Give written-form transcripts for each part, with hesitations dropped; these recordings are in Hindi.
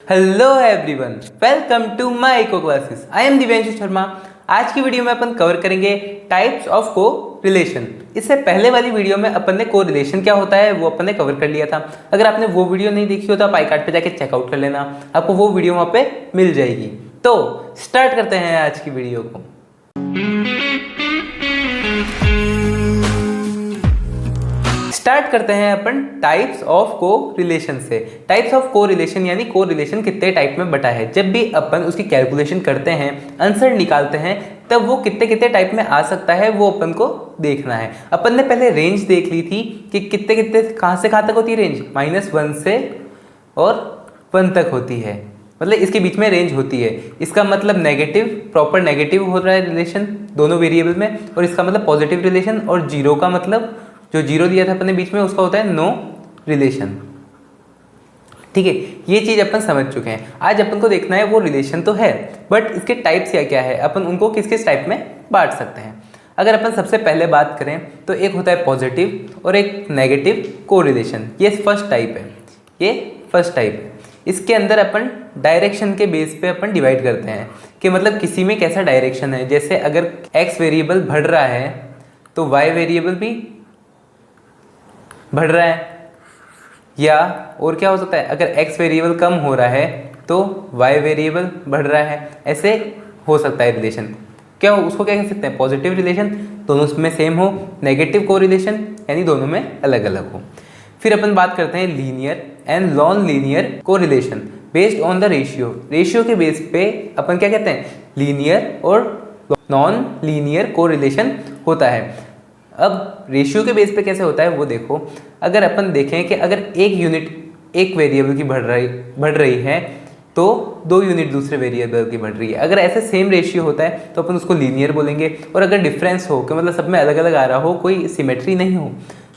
Hello everyone, welcome to my eco classes. I am Divyanshu Sharma. आज की वीडियो में अपन कवर करेंगे टाइप्स ऑफ को रिलेशन। इससे पहले वाली वीडियो में अपन ने को रिलेशन क्या होता है वो अपन ने कवर कर लिया था। अगर आपने वो वीडियो नहीं देखी हो तो आप आई कार्ड पे जाके चेकआउट कर लेना, आपको वो वीडियो वहाँ पे मिल जाएगी। तो स्टार्ट करते हैं आज की वीडियो को। स्टार्ट करते हैं अपन टाइप्स ऑफ को रिलेशन से। टाइप्स ऑफ को रिलेशन यानी को रिलेशन कितने टाइप में बटा है। जब भी अपन उसकी कैलकुलेशन करते हैं, आंसर निकालते हैं, तब वो कितने कितने टाइप में आ सकता है वो अपन को देखना है। अपन ने पहले रेंज देख ली थी कि कितने कितने कहाँ से कहाँ तक होती है रेंज, -1 से और 1 तक होती है, मतलब इसके बीच में रेंज होती है। इसका मतलब नेगेटिव, प्रॉपर नेगेटिव हो रहा है रिलेशन दोनों वेरिएबल में, और इसका मतलब पॉजिटिव रिलेशन, और जीरो का मतलब जो जीरो दिया था अपने बीच में उसका होता है नो रिलेशन। ठीक है, ये चीज अपन समझ चुके हैं। आज अपन को देखना है वो रिलेशन तो है, बट इसके टाइप्स क्या क्या है, अपन उनको किस किस टाइप में बांट सकते हैं। अगर अपन सबसे पहले बात करें तो एक होता है पॉजिटिव और एक नेगेटिव को रिलेशन। ये फर्स्ट टाइप है, ये फर्स्ट टाइप है। इसके अंदर अपन डायरेक्शन के बेस पे अपन डिवाइड करते हैं कि मतलब किसी में कैसा डायरेक्शन है। जैसे अगर x वेरिएबल बढ़ रहा है तो y वेरिएबल भी बढ़ रहा है, या और क्या हो सकता है, अगर x वेरिएबल कम हो रहा है तो y वेरिएबल बढ़ रहा है। ऐसे हो सकता है रिलेशन। क्या हो, उसको क्या कह सकते हैं, पॉजिटिव रिलेशन, दोनों में सेम हो। नेगेटिव को रिलेशन यानी दोनों में अलग अलग हो। फिर अपन बात करते हैं लीनियर एंड नॉन लीनियर को relation based on the ratio. Ratio के बेस पे अपन क्या कहते हैं, लीनियर और नॉन लीनियर को रिलेशन होता है। अब रेशियो के बेस पे कैसे होता है वो देखो। अगर अपन देखें कि अगर एक यूनिट एक वेरिएबल की बढ़ रही है तो 2 यूनिट दूसरे वेरिएबल की बढ़ रही है। अगर ऐसे सेम रेशियो होता है तो अपन उसको लीनियर बोलेंगे। और अगर डिफरेंस हो कि मतलब सब में अलग अलग आ रहा हो, कोई सिमेट्री नहीं हो,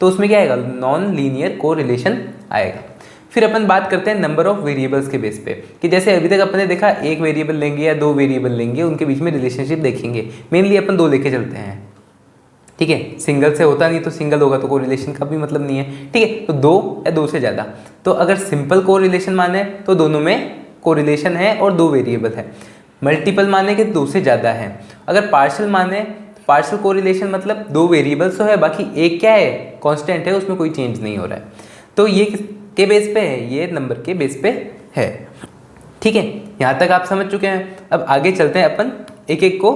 तो उसमें क्या आएगा, नॉन लीनियर को रिलेशन आएगा। फिर अपन बात करते हैं नंबर ऑफ वेरिएबल्स के बेस पे कि जैसे अभी तक अपन ने देखा एक वेरिएबल लेंगे या 2 वेरिएबल लेंगे, उनके बीच में रिलेशनशिप देखेंगे। मेनली अपन 2 लेके चलते हैं, ठीक है, सिंगल से होता नहीं तो सिंगल होगा तो को रिलेशन का भी मतलब नहीं है। ठीक है, तो 2 या 2 से ज़्यादा। तो अगर सिंपल को रिलेशन माने तो दोनों में को रिलेशन है और 2 वेरिएबल है। मल्टीपल माने कि 2 से ज़्यादा है। अगर पार्शियल माने, पार्शियल को रिलेशन मतलब 2 वेरिएबल्स तो है, बाकी एक क्या है, कांस्टेंट है, उसमें कोई चेंज नहीं हो रहा है। तो ये किसके बेस पे है, ये नंबर के बेस पे है। ठीक है, यहाँ तक आप समझ चुके हैं। अब आगे चलते हैं, अपन एक एक को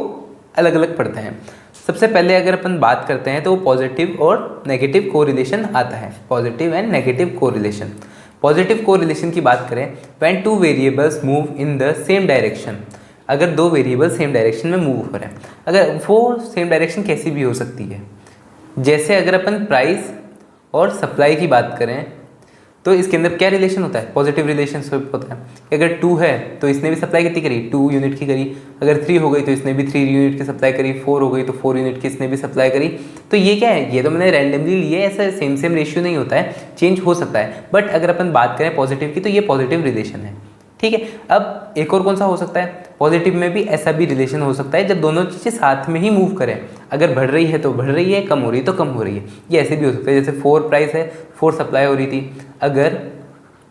अलग अलग पढ़ते हैं। सबसे पहले अगर अपन बात करते हैं तो वो पॉजिटिव और नेगेटिव को रिलेशन आता है। पॉजिटिव एंड नेगेटिव को रिलेशन। पॉजिटिव को रिलेशन की बात करें, when 2 variables move in the same direction. अगर 2 वेरिएबल सेम डायरेक्शन में मूव हो रहे हैं, अगर वो सेम डायरेक्शन कैसी भी हो सकती है, जैसे अगर अपन प्राइस और सप्लाई की बात करें तो इसके अंदर क्या रिलेशन होता है, पॉजिटिव रिलेशनशिप होता है। अगर 2 है तो इसने भी सप्लाई कितनी करी, 2 यूनिट की करी। अगर 3 हो गई तो इसने भी 3 यूनिट की सप्लाई करी। 4 हो गई तो 4 यूनिट की इसने भी सप्लाई करी। तो ये क्या है, ये तो मैंने रैंडमली लिए, ऐसा सेम रेशियो नहीं होता है, चेंज हो सकता है। बट अगर अपन बात करें पॉजिटिव की तो ये पॉजिटिव रिलेशन है। ठीक है, अब एक और कौन सा हो सकता है, पॉजिटिव में भी ऐसा भी रिलेशन हो सकता है जब दोनों चीज़ें साथ में ही मूव करें। अगर बढ़ रही है तो बढ़ रही है, कम हो रही है तो कम हो रही है। ये ऐसे भी हो सकता है, जैसे 4 प्राइस है, 4 सप्लाई हो रही थी। अगर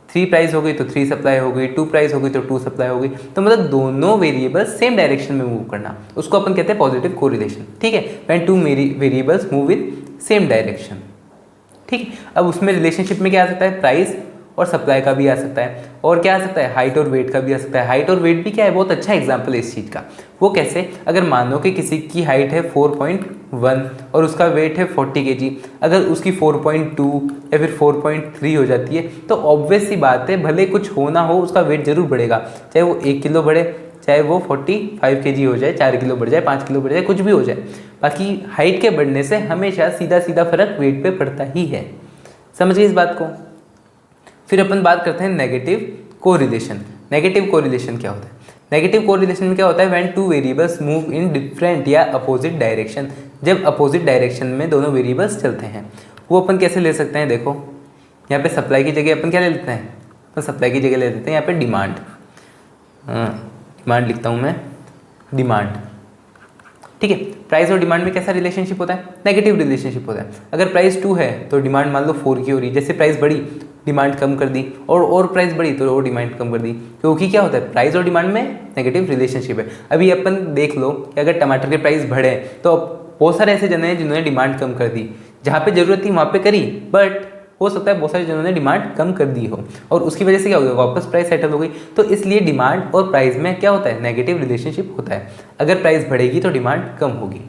3 प्राइस हो गई तो 3 सप्लाई हो गई, 2 प्राइस हो गई तो 2 सप्लाई हो गई। तो मतलब दोनों वेरिएबल सेम डायरेक्शन में मूव करना, उसको अपन कहते हैं पॉजिटिव कोरिलेशन। ठीक है, when 2 variables move in same direction. ठीक है, अब उसमें रिलेशनशिप में क्या आ सकता है, प्राइस और सप्लाई का भी आ सकता है, और क्या आ सकता है, हाइट और वेट का भी आ सकता है। हाइट और वेट भी क्या है, बहुत अच्छा एग्जांपल है इस चीज़ का। वो कैसे, अगर मान लो कि किसी की हाइट है 4.1 और उसका वेट है 40 kg, अगर उसकी 4.2 या फिर 4.3 हो जाती है तो ऑब्वियस सी बात है, भले कुछ हो ना हो उसका वेट जरूर बढ़ेगा। चाहे वो 1 किलो बढ़े, चाहे वो 45 kg हो जाए, 4 किलो बढ़ जाए, 5 किलो बढ़ जाए, कुछ भी हो जाए। बाकी हाइट के बढ़ने से हमेशा सीधा सीधा फर्क वेट पे पड़ता ही है। समझ गए इस बात को। फिर अपन बात करते हैं नेगेटिव कोरिलेशन। नेगेटिव कोरिलेशन क्या होता है, नेगेटिव कोरिलेशन में क्या होता है, when 2 variables move in different या अपोजिट डायरेक्शन। जब अपोजिट डायरेक्शन में दोनों वेरिएबल्स चलते हैं, वो अपन कैसे ले सकते हैं, देखो यहाँ पे सप्लाई की जगह अपन क्या ले लेते हैं, तो सप्लाई की जगह ले लेते हैं यहाँ पे डिमांड। डिमांड लिखता हूँ मैं, डिमांड। ठीक है, प्राइस और डिमांड में कैसा रिलेशनशिप होता है, नेगेटिव रिलेशनशिप होता है। अगर प्राइस 2 है तो डिमांड मान लो 4 की हो रही है। जैसे प्राइस बढ़ी डिमांड कम कर दी, और प्राइस बढ़ी तो और डिमांड कम कर दी, क्योंकि क्या होता है प्राइस और डिमांड में नेगेटिव रिलेशनशिप है। अभी अपन देख लो कि अगर टमाटर के प्राइस बढ़े तो बहुत सारे ऐसे जने हैं जिन्होंने डिमांड कम कर दी, जहाँ पे जरूरत थी वहाँ पे करी, बट हो सकता है बहुत सारे जनों ने डिमांड कम कर दी हो और उसकी वजह से क्या हो गया, वापस प्राइस सेटल हो गई। तो इसलिए डिमांड और प्राइस में क्या होता है, नेगेटिव रिलेशनशिप होता है। अगर प्राइस बढ़ेगी तो डिमांड कम होगी।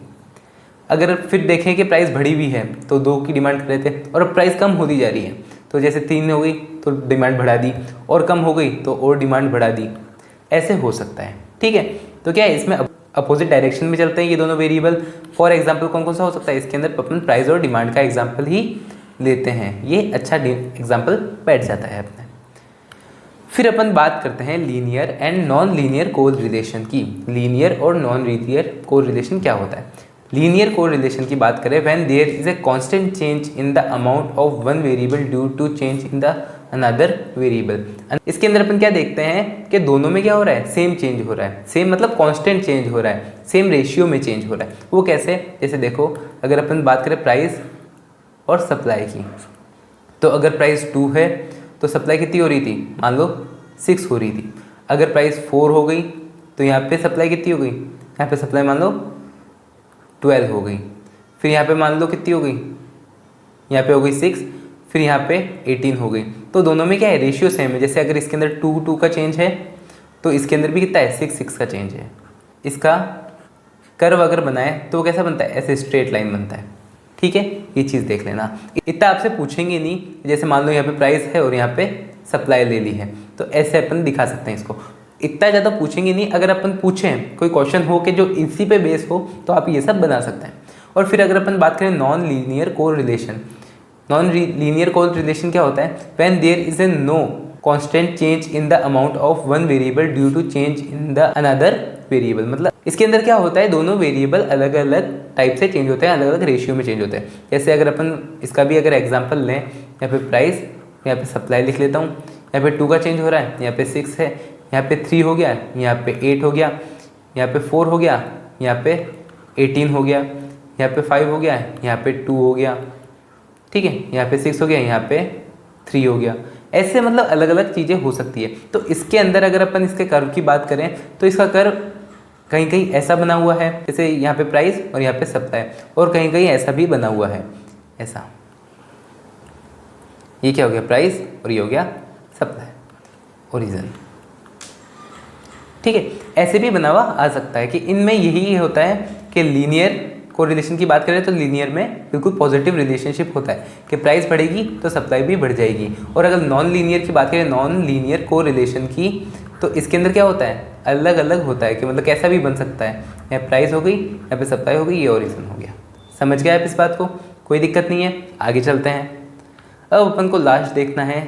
अगर फिर देखें कि प्राइस बढ़ी भी है तो 2 की डिमांड कर रहे थे और अब प्राइस कम होती जा रही है, तो जैसे 3 हो गई तो डिमांड बढ़ा दी, और कम हो गई तो और डिमांड बढ़ा दी, ऐसे हो सकता है। ठीक है, तो क्या है इसमें अपोजिट डायरेक्शन में चलते हैं ये दोनों वेरिएबल। फॉर एग्जाम्पल कौन कौन सा हो सकता है, इसके अंदर अपन प्राइस और डिमांड का एग्जाम्पल ही लेते हैं, ये अच्छा एग्जाम्पल बैठ जाता है अपने। फिर अपन बात करते हैं linear and non linear correlation की। लीनियर और नॉन लीनियर कोरिलेशन क्या होता है। लीनियर कोरिलेशन की बात करें when there is a constant change in the amount of one variable due to change in the another variable. इसके अंदर अपन क्या देखते हैं कि दोनों में क्या हो रहा है, सेम चेंज हो रहा है। सेम मतलब कांस्टेंट चेंज हो रहा है, सेम रेशियो में चेंज हो रहा है। वो कैसे, जैसे देखो अगर अपन बात करें प्राइस और सप्लाई की, तो अगर प्राइस 2 है तो सप्लाई कितनी हो रही थी, मान लो 6 हो रही थी। अगर प्राइस 4 हो गई तो यहाँ पे सप्लाई कितनी हो गई, यहाँ पे सप्लाई मान लो 12 हो गई। फिर यहाँ पे मान लो कितनी हो गई, यहाँ पे हो गई 6, फिर यहाँ पे 18 हो गई। तो दोनों में क्या है, रेशियो सेम है। जैसे अगर इसके अंदर 2 का चेंज है तो इसके अंदर भी कितना है, 6 का चेंज है। इसका कर्व अगर बनाए तो वो कैसा बनता है, ऐसे स्ट्रेट लाइन बनता है। ठीक है, ये चीज़ देख लेना। इतना आपसे पूछेंगे नहीं, जैसे मान लो यहाँ पे प्राइस है और यहाँ पे सप्लाई ले ली है, तो ऐसे अपन दिखा सकते हैं इसको। इतना ज़्यादा पूछेंगे नहीं। अगर अपन पूछें कोई क्वेश्चन हो कि जो इसी पे बेस हो तो आप ये सब बना सकते हैं। और फिर अगर अपन बात करें non linear correlation, non linear correlation क्या होता है, when there is a no constant change in the amount of one variable due to change in the another variable. मतलब इसके अंदर क्या होता है, दोनों वेरिएबल अलग अलग टाइप से चेंज होते हैं, अलग अलग रेशियो में चेंज होते हैं। जैसे अगर अपन इसका भी अगर एग्जांपल लें, यहाँ पे प्राइस, यहाँ पे सप्लाई लिख लेता हूँ। यहाँ पे 2 का चेंज हो रहा है, यहाँ पे 6 है, यहाँ पे 3 हो गया, यहाँ पे 8 हो गया, यहाँ पे 4 हो गया, यहाँ पे 18 हो गया, यहाँ पे 5 हो गया, यहाँ पे 2 हो गया। ठीक है, यहाँ पे 6 हो गया, यहाँ पे 3 हो गया। ऐसे मतलब अलग अलग चीज़ें हो सकती है। तो इसके अंदर अगर अपन इसके कर्व की बात करें तो इसका कर्व कहीं कहीं ऐसा बना हुआ है, जैसे यहाँ पे प्राइस और यहाँ पे सप्लाई, और कहीं कहीं ऐसा भी बना हुआ है, ऐसा। ये क्या हो गया, प्राइस, और ये हो गया सप्लाई, ओरिजिन। ठीक है, ऐसे भी बना हुआ आ सकता है कि इनमें यही होता है कि लीनियर कोरिलेशन की बात करें तो लीनियर में बिल्कुल पॉजिटिव रिलेशनशिप होता है कि प्राइस बढ़ेगी तो सप्लाई भी बढ़ जाएगी। और अगर नॉन लीनियर की बात करें, नॉन लीनियर कोरिलेशन की, तो इसके अंदर क्या होता है, अलग अलग होता है कि मतलब कैसा भी बन सकता है। यहाँ प्राइस हो गई, यहाँ पे सप्लाई हो गई, ये ओरिजिन हो गया। समझ गया आप इस बात को, कोई दिक्कत नहीं है। आगे चलते हैं। अब अपन को लास्ट देखना है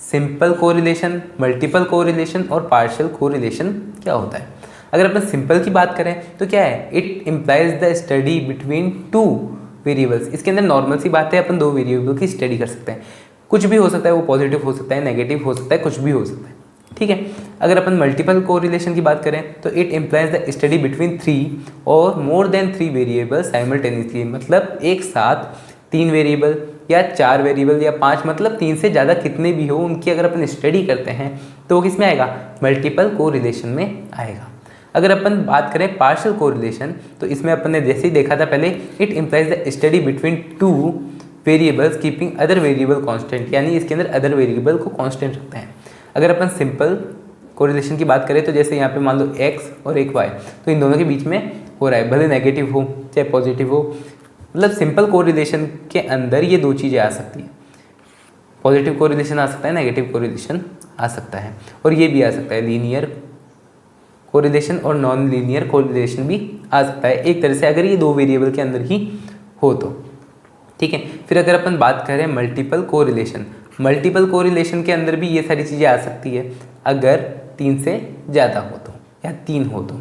सिंपल कोरिलेशन, मल्टीपल कोरिलेशन और पार्शियल कोरिलेशन क्या होता है। अगर अपन सिंपल की बात करें तो क्या है, it implies the study between 2 variables. इसके अंदर नॉर्मल सी बात है, अपन 2 वेरिएबल की स्टडी कर सकते हैं। कुछ भी हो सकता है, वो पॉजिटिव हो सकता है, नेगेटिव हो सकता है, कुछ भी हो सकता है। ठीक है, अगर अपन मल्टीपल कोरिलेशन की बात करें तो it implies the study between 3 और मोर देन 3 वेरिएबल साइमल्टेनियसली। मतलब एक साथ 3 वेरिएबल या 4 वेरिएबल या 5, मतलब 3 से ज़्यादा कितने भी हो, उनकी अगर अपन स्टडी करते हैं तो वो किस में आएगा, मल्टीपल कोरिलेशन में आएगा। अगर अपन बात करें पार्शियल कोरिलेशन तो इसमें अपन ने जैसे ही देखा था पहले, it implies the study between 2 variables keeping other variable constant, यानी इसके अंदर अदर वेरिएबल को कांस्टेंट रखते हैं। अगर अपन सिंपल कोरिलेशन की बात करें तो जैसे यहाँ पे मान लो x और एक y, तो इन दोनों के बीच में हो रहा है, भले नेगेटिव हो चाहे पॉजिटिव हो। मतलब सिंपल कोरिलेशन के अंदर ये 2 चीज़ें आ सकती हैं, पॉजिटिव कोरिलेशन आ सकता है, नेगेटिव कोरिलेशन आ सकता है, और ये भी आ सकता है लीनियर कोरिलेशन और नॉन लीनियर कोरिलेशन भी आ सकता है एक तरह से, अगर ये 2 वेरिएबल के अंदर ही हो तो। ठीक है, फिर अगर अपन बात करें मल्टीपल कोरिलेशन, मल्टीपल कोरिलेशन के अंदर भी ये सारी चीज़ें आ सकती है अगर 3 से ज़्यादा हो तो, या 3 हो तो।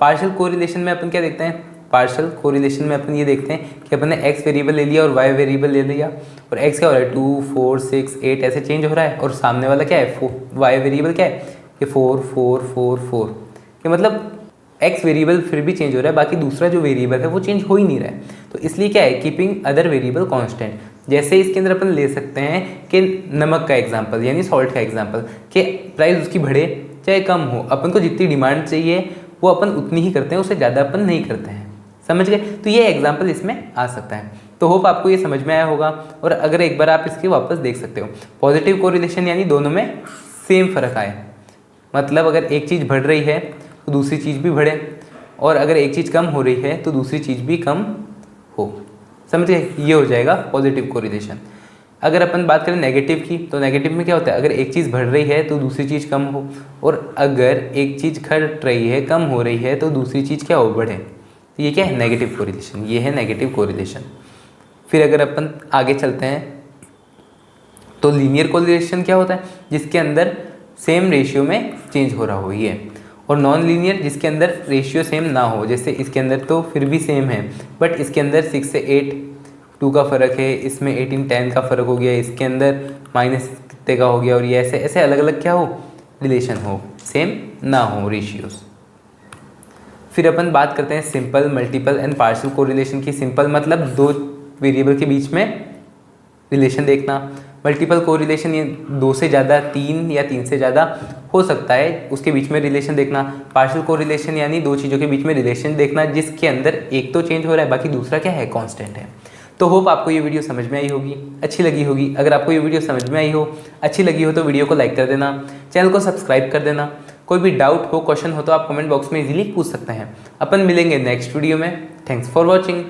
पार्शियल कोरिलेशन में अपन क्या देखते हैं, पार्शियल कोरिलेशन में अपन ये देखते हैं कि अपन ने x वेरिएबल ले लिया और y वेरिएबल ले लिया, और x क्या हो रहा है 2, 4, 6, 8 ऐसे चेंज हो रहा है, और सामने वाला क्या है y वेरिएबल क्या है कि 4, 4, 4, 4, कि मतलब x वेरिएबल फिर भी चेंज हो रहा है, बाकी दूसरा जो वेरिएबल है वो चेंज हो ही नहीं रहा है। तो इसलिए क्या है, कीपिंग अदर वेरिएबल कांस्टेंट, जैसे इसके अंदर अपन ले सकते हैं कि नमक का एग्जाम्पल यानी सॉल्ट का एग्जाम्पल, कि प्राइस उसकी बढ़े चाहे कम हो, अपन को जितनी डिमांड चाहिए वो अपन उतनी ही करते हैं, उससे ज़्यादा अपन नहीं करते हैं। समझ गए? तो ये एग्जाम्पल इसमें आ सकता है। तो होप आपको ये समझ में आया होगा। और अगर एक बार आप इसके वापस देख सकते हो, पॉजिटिव कोरिलेशन यानी दोनों में सेम फ़र्क आए, मतलब अगर एक चीज़ बढ़ रही है तो दूसरी चीज़ भी बढ़े, और अगर एक चीज़ कम हो रही है तो दूसरी चीज़ भी कम हो। समझे? ये हो जाएगा पॉजिटिव कोरिलेशन। अगर अपन बात करें नेगेटिव की, तो नेगेटिव में क्या होता है, अगर एक चीज़ बढ़ रही है तो दूसरी चीज़ कम हो, और अगर एक चीज़ घट रही है, कम हो रही है, तो दूसरी चीज़ क्या हो, बढ़े। तो ये क्या है, नेगेटिव कोरिलेशन। ये है नेगेटिव कोरिलेशन। फिर अगर अपन आगे चलते हैं तो लीनियर कोरिलेशन क्या होता है, जिसके अंदर सेम रेशियो में चेंज हो रहा हो ये, और नॉन लीनियर जिसके अंदर रेशियो सेम ना हो। जैसे इसके अंदर तो फिर भी सेम है, बट इसके अंदर 6 से 8 2 का फ़र्क है, इसमें 18 10 का फ़र्क हो गया, इसके अंदर माइनस कितने का हो गया, और ये ऐसे ऐसे अलग अलग क्या हो, रिलेशन हो, सेम ना हो रेशियोज। फिर अपन बात करते हैं simple, multiple and partial correlation की। सिंपल मतलब दो वेरिएबल के बीच में रिलेशन देखना। मल्टीपल कोरिलेशन ये 2 से ज़्यादा, 3 या 3 से ज़्यादा हो सकता है, उसके बीच में रिलेशन देखना। पार्शियल कोरिलेशन यानी 2 चीज़ों के बीच में रिलेशन देखना जिसके अंदर एक तो चेंज हो रहा है, बाकी दूसरा क्या है, कांस्टेंट है। तो होप आपको ये वीडियो समझ में आई होगी, अच्छी लगी होगी। अगर आपको ये वीडियो समझ में आई हो, अच्छी लगी हो, तो वीडियो को लाइक कर देना, चैनल को सब्सक्राइब कर देना। कोई भी डाउट हो, क्वेश्चन हो तो आप कमेंट बॉक्स में इजीली पूछ सकते हैं। अपन मिलेंगे नेक्स्ट वीडियो में। Thanks for watching.